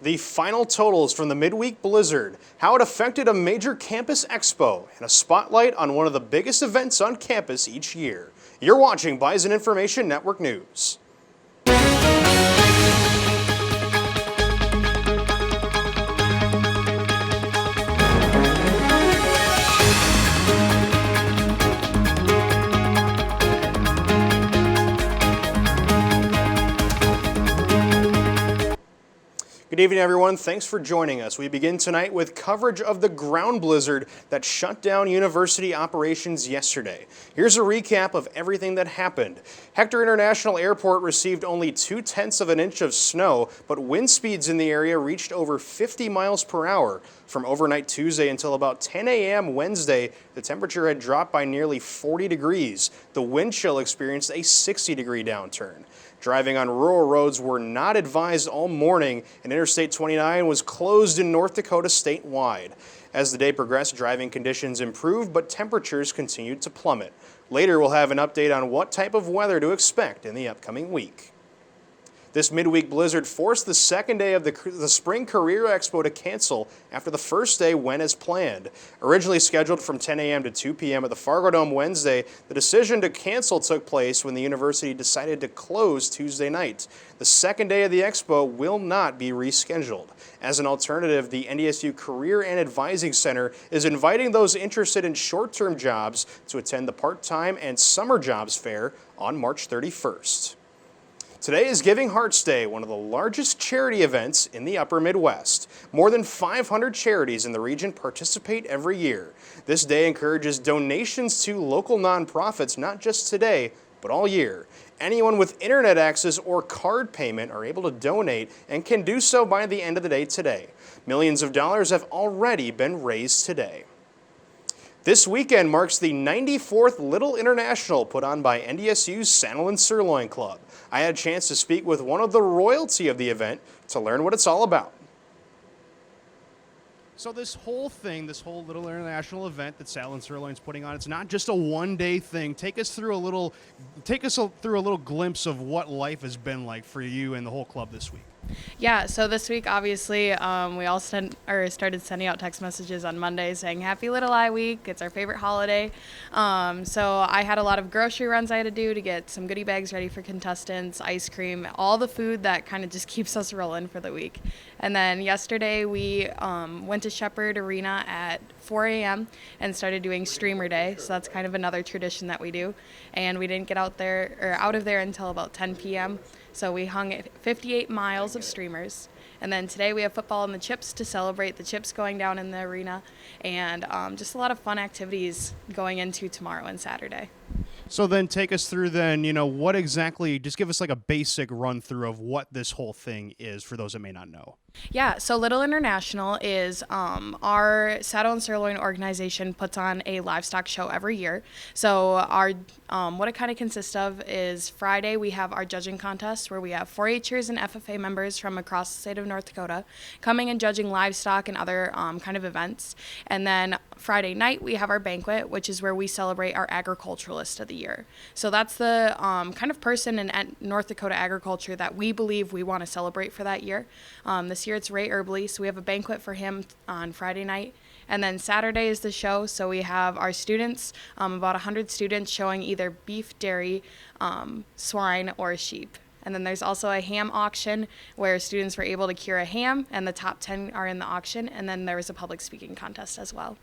The final totals from the midweek blizzard, how it affected a major campus expo, and a spotlight on one of the biggest events on campus each year. You're watching Bison Information Network News. Good evening, everyone. Thanks for joining us. We begin tonight with coverage of the ground blizzard that shut down university operations yesterday. Here's a recap of everything that happened. Hector International Airport received only 0.2 of an inch of snow, but wind speeds in the area reached over 50 miles per hour. From overnight Tuesday until about 10 a.m. Wednesday, the temperature had dropped by nearly 40 degrees. The wind chill experienced a 60-degree downturn. Driving on rural roads were not advised all morning, and Interstate 29 was closed in North Dakota statewide. As the day progressed, driving conditions improved, but temperatures continued to plummet. Later, we'll have an update on what type of weather to expect in the upcoming week. This midweek blizzard forced the second day of the Spring Career Expo to cancel after the first day went as planned. Originally scheduled from 10 a.m. to 2 p.m. at the Fargo Dome Wednesday, the decision to cancel took place when the university decided to close Tuesday night. The second day of the expo will not be rescheduled. As an alternative, the NDSU Career and Advising Center is inviting those interested in short-term jobs to attend the part-time and summer jobs fair on March 31st. Today is Giving Hearts Day, one of the largest charity events in the upper Midwest. More than 500 charities in the region participate every year. This day encourages donations to local nonprofits not just today, but all year. Anyone with internet access or card payment are able to donate and can do so by the end of the day today. Millions of dollars have already been raised today. This weekend marks the 94th Little International put on by NDSU's Saddle and Sirloin Club. I had a chance to speak with one of the royalty of the event to learn what it's all about. So this whole Little International event that Saddle and Sirloin's putting on, it's not just a one-day thing. Take us through a little glimpse of what life has been like for you and the whole club this week. Yeah, so this week, obviously, we all started sending out text messages on Monday saying Happy Little I Week. It's our favorite holiday. So I had a lot of grocery runs I had to do to get some goodie bags ready for contestants, ice cream, all the food that kind of just keeps us rolling for the week. And then yesterday we went to Shepherd Arena at 4 a.m. and started doing Streamer Day. So that's kind of another tradition that we do. And we didn't get out of there until about 10 p.m. So we hung 58 miles of streamers. And then today we have football and the chips to celebrate the chips going down in the arena. And just a lot of fun activities going into tomorrow and Saturday. So then take us through what exactly, just give us like a basic run through of what this whole thing is for those that may not know. Yeah, so Little International is our Saddle and Sirloin organization puts on a livestock show every year. So our what it kind of consists of is Friday we have our judging contest where we have 4-H'ers and FFA members from across the state of North Dakota coming and judging livestock and other kind of events. And then Friday night we have our banquet, which is where we celebrate our agriculturalist of the year. So that's the kind of person in North Dakota agriculture that we believe we want to celebrate for that year. This year it's Ray Herbley, so we have a banquet for him on Friday night. And then Saturday is the show, so we have our students, about 100 students showing either beef, dairy, swine, or sheep. And then there's also a ham auction where students were able to cure a ham, and the top 10 are in the auction. And then there was a public speaking contest as well.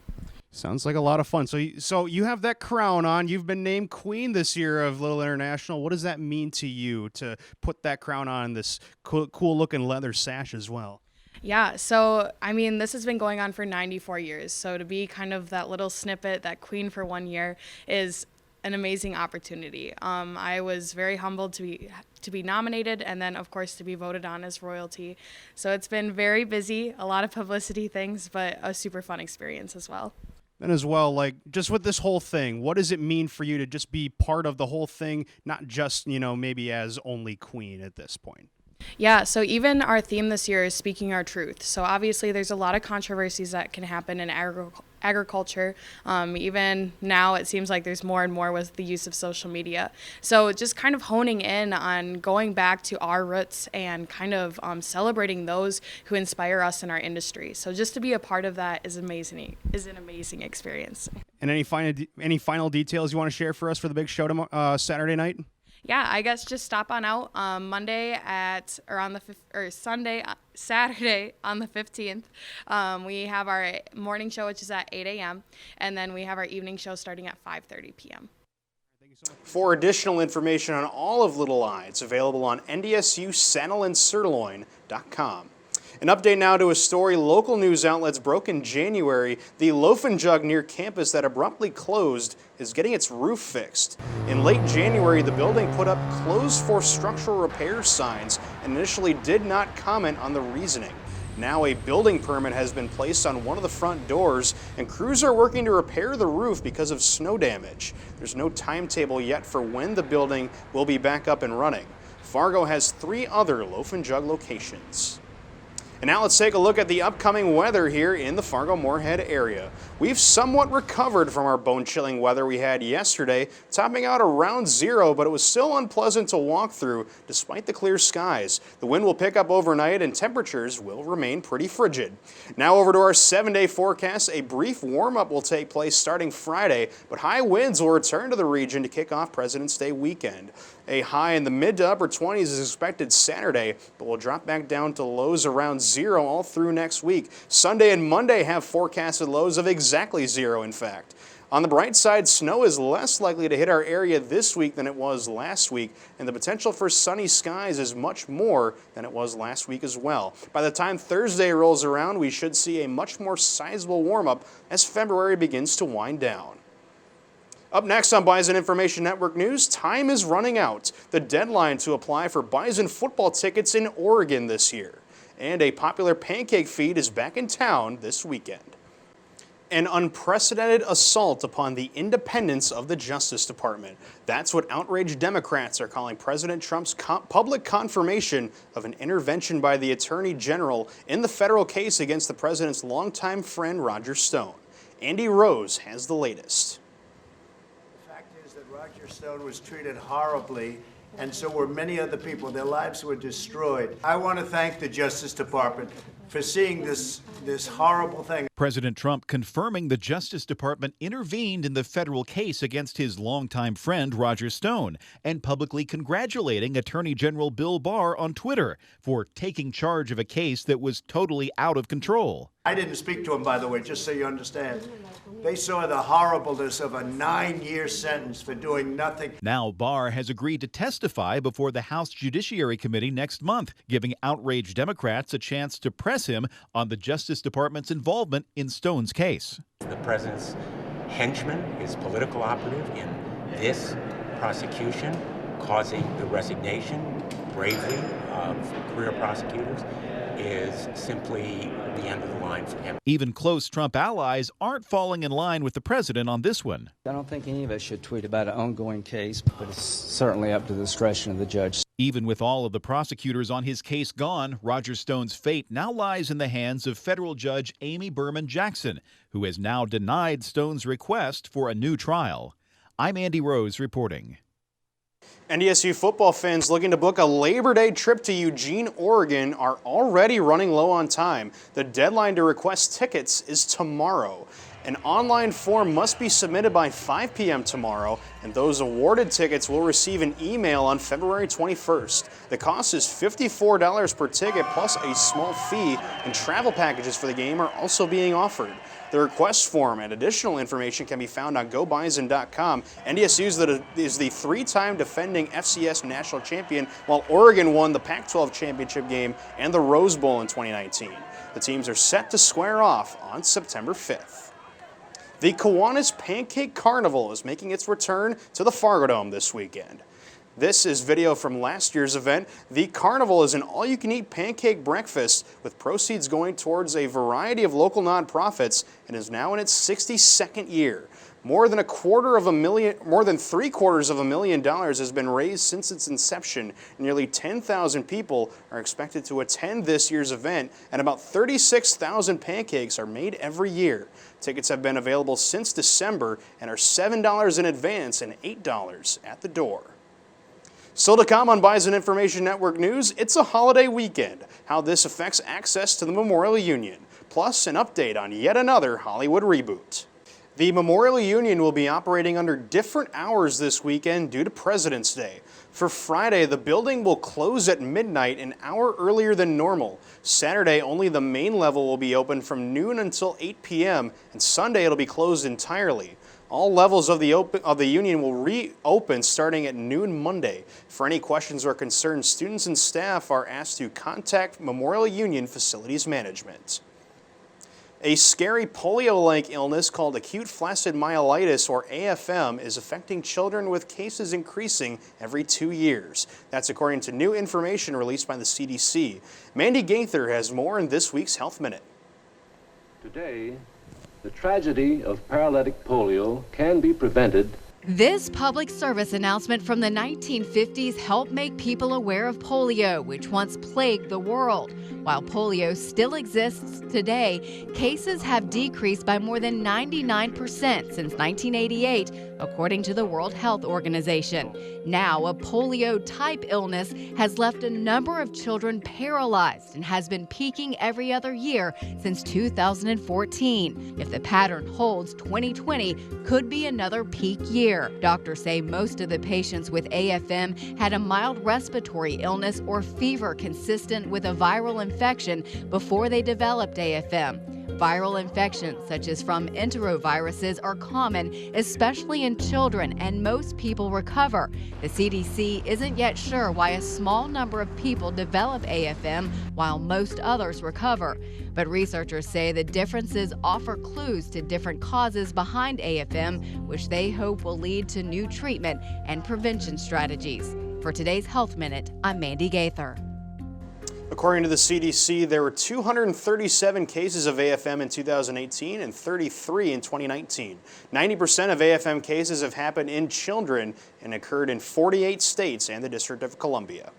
Sounds like a lot of fun. So you have that crown on. You've been named queen this year of Little International. What does that mean to you to put that crown on, this cool-looking leather sash as well? Yeah, so, I mean, this has been going on for 94 years. So to be kind of that little snippet, that queen for 1 year, is an amazing opportunity. I was very humbled to be nominated and then, of course, to be voted on as royalty. So it's been very busy, a lot of publicity things, but a super fun experience as well. And as well, like, just with this whole thing, what does it mean for you to just be part of the whole thing, not just, maybe as only queen at this point? Yeah, so even our theme this year is speaking our truth. So obviously there's a lot of controversies that can happen in agriculture. Even now it seems like there's more and more with the use of social media. So just kind of honing in on going back to our roots and kind of celebrating those who inspire us in our industry. So just to be a part of that is amazing. Is an amazing experience. And any final details you want to share for us for the big show tomorrow, Saturday night? Yeah, I guess just stop on out Saturday on the 15th. We have our morning show, which is at 8 a.m., and then we have our evening show starting at 5:30 p.m. For additional information on all of Little Eye, it's available on NDSU-saddleandsirloin.com. An update now to a story local news outlets broke in January. The Loaf and Jug near campus that abruptly closed is getting its roof fixed. In late January, the building put up closed for structural repair signs and initially did not comment on the reasoning. Now a building permit has been placed on one of the front doors, and crews are working to repair the roof because of snow damage. There's no timetable yet for when the building will be back up and running. Fargo has 3 other Loaf and Jug locations. And now let's take a look at the upcoming weather here in the Fargo-Moorhead area. We've somewhat recovered from our bone-chilling weather we had yesterday, topping out around 0, but it was still unpleasant to walk through despite the clear skies. The wind will pick up overnight and temperatures will remain pretty frigid. Now over to our 7-day forecast. A brief warm-up will take place starting Friday, but high winds will return to the region to kick off President's Day weekend. A high in the mid to upper 20s is expected Saturday, but will drop back down to lows around 0 all through next week. Sunday and Monday have forecasted lows of exactly 0, in fact. On the bright side, snow is less likely to hit our area this week than it was last week, and the potential for sunny skies is much more than it was last week as well. By the time Thursday rolls around, we should see a much more sizable warm-up as February begins to wind down. Up next on Bison Information Network News, time is running out. The deadline to apply for Bison football tickets in Oregon this year. And a popular pancake feed is back in town this weekend. An unprecedented assault upon the independence of the Justice Department. That's what outraged Democrats are calling President Trump's public confirmation of an intervention by the Attorney General in the federal case against the president's longtime friend Roger Stone. Andy Rose has the latest. Roger Stone was treated horribly, and so were many other people. Their lives were destroyed. I want to thank the Justice Department for seeing this horrible thing. President Trump confirming the Justice Department intervened in the federal case against his longtime friend Roger Stone and publicly congratulating Attorney General Bill Barr on Twitter for taking charge of a case that was totally out of control. I didn't speak to him, by the way, just so you understand. They saw the horribleness of a 9-year sentence for doing nothing. Now Barr has agreed to testify before the House Judiciary Committee next month, giving outraged Democrats a chance to press him on the Justice Department's involvement in Stone's case. The president's henchman, his political operative in this prosecution, causing the resignation, bravery of career prosecutors, is simply the end of the line for him. Even close Trump allies aren't falling in line with the president on this one. I don't think any of us should tweet about an ongoing case, but it's certainly up to the discretion of the judge. Even with all of the prosecutors on his case gone, Roger Stone's fate now lies in the hands of federal judge Amy Berman Jackson, who has now denied Stone's request for a new trial. I'm Andy Rose reporting. NDSU football fans looking to book a Labor Day trip to Eugene, Oregon are already running low on time. The deadline to request tickets is tomorrow. An online form must be submitted by 5 p.m. tomorrow, and those awarded tickets will receive an email on February 21st. The cost is $54 per ticket plus a small fee, and travel packages for the game are also being offered. The request form and additional information can be found on GoBison.com. NDSU is the 3-time defending FCS national champion, while Oregon won the Pac-12 championship game and the Rose Bowl in 2019. The teams are set to square off on September 5th. The Kiwanis Pancake Carnival is making its return to the Fargo Dome this weekend. This is video from last year's event. The carnival is an all-you-can-eat pancake breakfast with proceeds going towards a variety of local nonprofits and is now in its 62nd year. More than $750,000 has been raised since its inception. Nearly 10,000 people are expected to attend this year's event, and about 36,000 pancakes are made every year. Tickets have been available since December and are $7 in advance and $8 at the door. Still to come on Bison Information Network News, it's a holiday weekend, how this affects access to the Memorial Union, plus an update on yet another Hollywood reboot. The Memorial Union will be operating under different hours this weekend due to President's Day. For Friday, the building will close at midnight, an hour earlier than normal. Saturday, only the main level will be open from noon until 8 p.m., and Sunday it'll be closed entirely. All levels of the Union will reopen starting at noon Monday. For any questions or concerns, students and staff are asked to contact Memorial Union Facilities Management. A scary polio-like illness called acute flaccid myelitis, or AFM, is affecting children, with cases increasing every 2 years. That's according to new information released by the CDC. Mandy Gaither has more in this week's Health Minute. Today, the tragedy of paralytic polio can be prevented. This public service announcement from the 1950s helped make people aware of polio, which once plagued the world. While polio still exists today, cases have decreased by more than 99% since 1988, according to the World Health Organization. Now, a polio-type illness has left a number of children paralyzed and has been peaking every other year since 2014. If the pattern holds, 2020 could be another peak year. Doctors say most of the patients with AFM had a mild respiratory illness or fever consistent with a viral infection before they developed AFM. Viral infections, such as from enteroviruses, are common, especially in children, and most people recover. The CDC isn't yet sure why a small number of people develop AFM while most others recover. But researchers say the differences offer clues to different causes behind AFM, which they hope will lead to new treatment and prevention strategies. For today's Health Minute, I'm Mandy Gaither. According to the CDC, there were 237 cases of AFM in 2018 and 33 in 2019. 90% of AFM cases have happened in children and occurred in 48 states and the District of Columbia.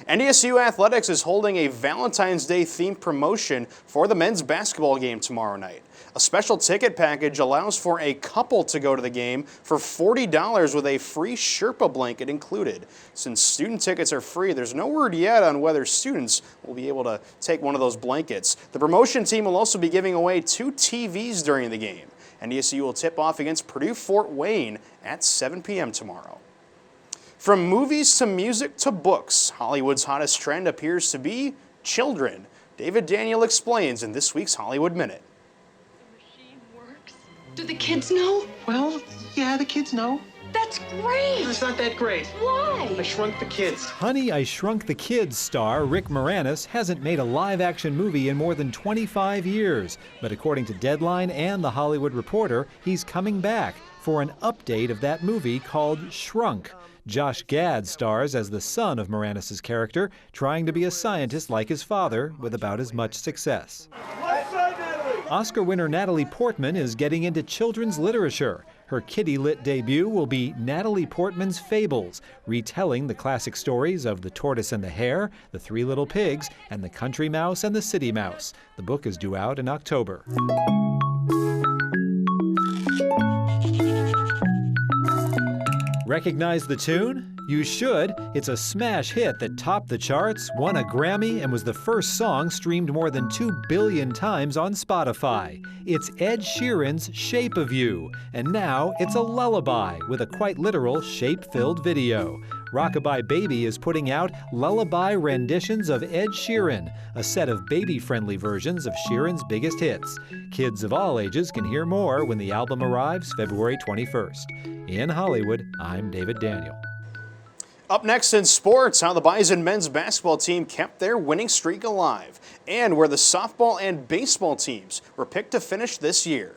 NDSU Athletics is holding a Valentine's Day themed promotion for the men's basketball game tomorrow night. A special ticket package allows for a couple to go to the game for $40 with a free Sherpa blanket included. Since student tickets are free, there's no word yet on whether students will be able to take one of those blankets. The promotion team will also be giving away 2 TVs during the game. NDSU will tip off against Purdue Fort Wayne at 7 p.m. tomorrow. From movies to music to books, Hollywood's hottest trend appears to be children. David Daniel explains in this week's Hollywood Minute. Do the kids know? Well, yeah, the kids know. That's great! It's not that great. Why? I Shrunk the Kids. Honey, I Shrunk the Kids star Rick Moranis hasn't made a live-action movie in more than 25 years. But according to Deadline and The Hollywood Reporter, he's coming back for an update of that movie called Shrunk. Josh Gad stars as the son of Moranis' character, trying to be a scientist like his father with about as much success. Oscar winner Natalie Portman is getting into children's literature. Her kitty-lit debut will be Natalie Portman's Fables, retelling the classic stories of The Tortoise and the Hare, The Three Little Pigs, and The Country Mouse and the City Mouse. The book is due out in October. Recognize the tune? You should. It's a smash hit that topped the charts, won a Grammy, and was the first song streamed more than 2 billion times on Spotify. It's Ed Sheeran's Shape of You, and now it's a lullaby with a quite literal shape-filled video. Rockabye Baby is putting out lullaby renditions of Ed Sheeran, a set of baby-friendly versions of Sheeran's biggest hits. Kids of all ages can hear more when the album arrives February 21st. In Hollywood, I'm David Daniel. Up next in sports, how the Bison men's basketball team kept their winning streak alive, and where the softball and baseball teams were picked to finish this year.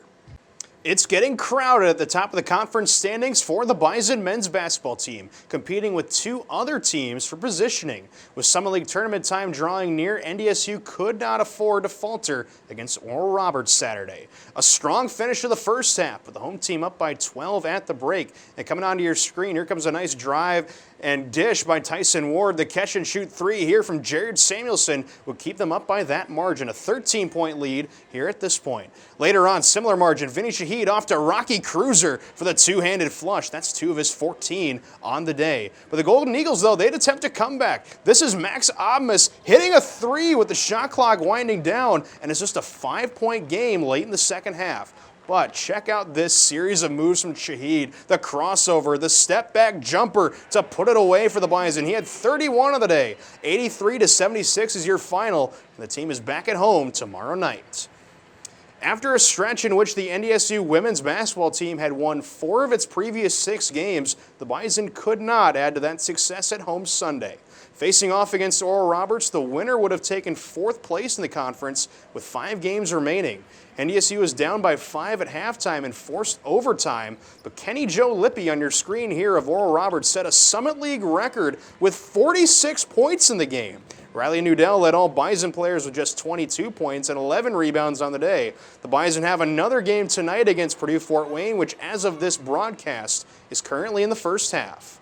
It's getting crowded at the top of the conference standings for the Bison men's basketball team, competing with two other teams for positioning. With Summit League tournament time drawing near, NDSU could not afford to falter against Oral Roberts Saturday. A strong finish to the first half, with the home team up by 12 at the break. And coming onto your screen, here comes a nice drive and dish by Tyson Ward. The catch and shoot three here from Jared Samuelson would keep them up by that margin. A 13-point lead here at this point. Later on, similar margin, Vinny Shahid off to Rocky Cruiser for the two-handed flush. That's 2 of his 14 on the day. But the Golden Eagles, though, they'd attempt a comeback. This is Max Obmas hitting a three with the shot clock winding down, and it's just a 5-point game late in the second half. But check out this series of moves from Shahid. The crossover, the step-back jumper to put it away for the Bison. He had 31 of the day. 83-76 is your final. And the team is back at home tomorrow night. After a stretch in which the NDSU women's basketball team had won 4 of its previous 6 games, the Bison could not add to that success at home Sunday. Facing off against Oral Roberts, the winner would have taken 4th place in the conference with 5 games remaining. NDSU was down by 5 at halftime and forced overtime, but Kenny Joe Lippy on your screen here of Oral Roberts set a Summit League record with 46 points in the game. Riley Nudell led all Bison players with just 22 points and 11 rebounds on the day. The Bison have another game tonight against Purdue Fort Wayne, which as of this broadcast is currently in the first half.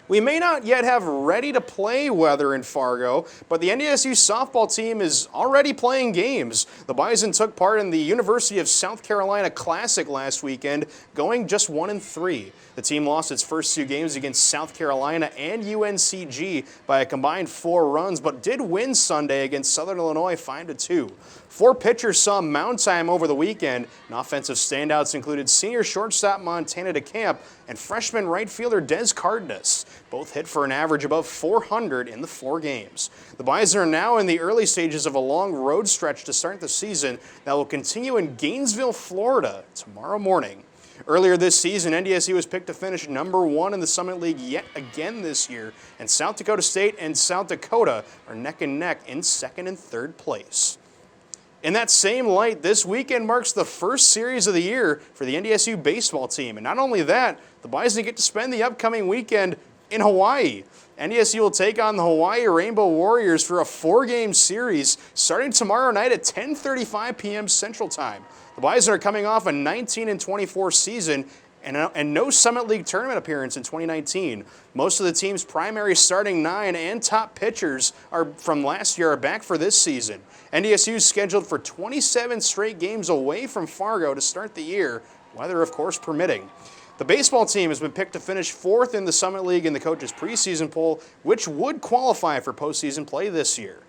We may not yet have ready-to-play weather in Fargo, but the NDSU softball team is already playing games. The Bison took part in the University of South Carolina Classic last weekend, going just 1-3. The team lost its first 2 games against South Carolina and UNCG by a combined 4 runs, but did win Sunday against Southern Illinois 5-2. 4 pitchers saw mound time over the weekend, and offensive standouts included senior shortstop Montana DeCamp and freshman right fielder Des Cardenas. Both hit for an average above 400 in the 4 games. The Bison are now in the early stages of a long road stretch to start the season that will continue in Gainesville, Florida tomorrow morning. Earlier this season, NDSU was picked to finish number 1 in the Summit League yet again this year, and South Dakota State and South Dakota are neck and neck in 2nd and 3rd place. In that same light, this weekend marks the first series of the year for the NDSU baseball team. And not only that, the Bison get to spend the upcoming weekend in Hawaii. NDSU will take on the Hawaii Rainbow Warriors for a 4-game series starting tomorrow night at 10:35 p.m. Central Time. The Bison are coming off a 19-24 season and no Summit League tournament appearance in 2019. Most of the team's primary starting 9 and top pitchers from last year are back for this season. NDSU is scheduled for 27 straight games away from Fargo to start the year, weather of course permitting. The baseball team has been picked to finish 4th in the Summit League in the coaches' preseason poll, which would qualify for postseason play this year.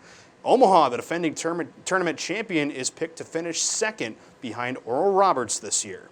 Omaha, the defending tournament champion, is picked to finish 2nd behind Oral Roberts this year.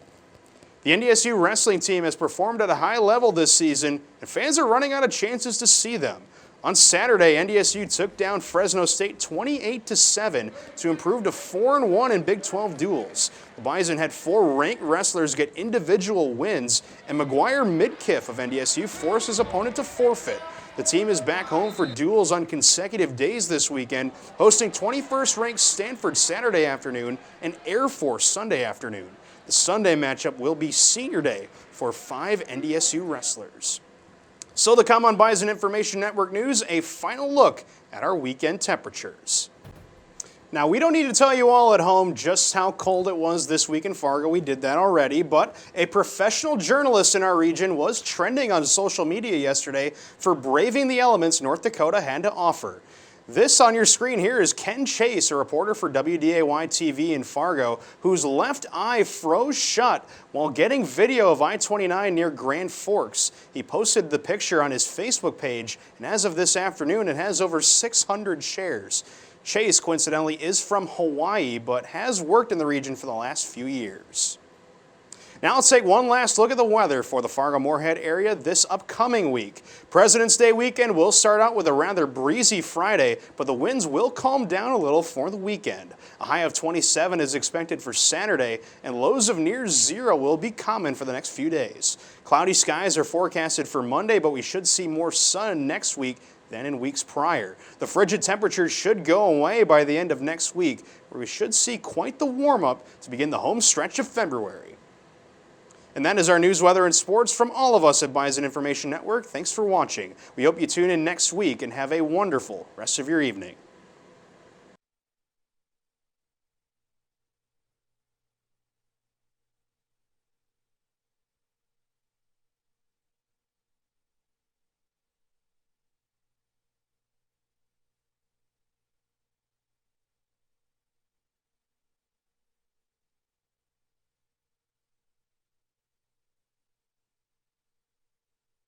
The NDSU wrestling team has performed at a high level this season, and fans are running out of chances to see them. On Saturday, NDSU took down Fresno State 28-7 to improve to 4-1 in Big 12 duels. The Bison had 4 ranked wrestlers get individual wins, and McGuire Midkiff of NDSU forced his opponent to forfeit. The team is back home for duels on consecutive days this weekend, hosting 21st ranked Stanford Saturday afternoon and Air Force Sunday afternoon. The Sunday matchup will be senior day for 5 NDSU wrestlers. So to come on Bison Information Network News, a final look at our weekend temperatures. Now, we don't need to tell you all at home just how cold it was this week in Fargo. We did that already, but a professional journalist in our region was trending on social media yesterday for braving the elements North Dakota had to offer. This on your screen here is Ken Chase, a reporter for WDAY-TV in Fargo, whose left eye froze shut while getting video of I-29 near Grand Forks. He posted the picture on his Facebook page, and as of this afternoon, it has over 600 shares. Chase, coincidentally, is from Hawaii, but has worked in the region for the last few years. Now let's take one last look at the weather for the Fargo-Moorhead area this upcoming week. President's Day weekend will start out with a rather breezy Friday, but the winds will calm down a little for the weekend. A high of 27 is expected for Saturday, and lows of near 0 will be common for the next few days. Cloudy skies are forecasted for Monday, but we should see more sun next week than in weeks prior. The frigid temperatures should go away by the end of next week, where we should see quite the warm-up to begin the home stretch of February. And that is our news, weather, and sports from all of us at Bison Information Network. Thanks for watching. We hope you tune in next week and have a wonderful rest of your evening.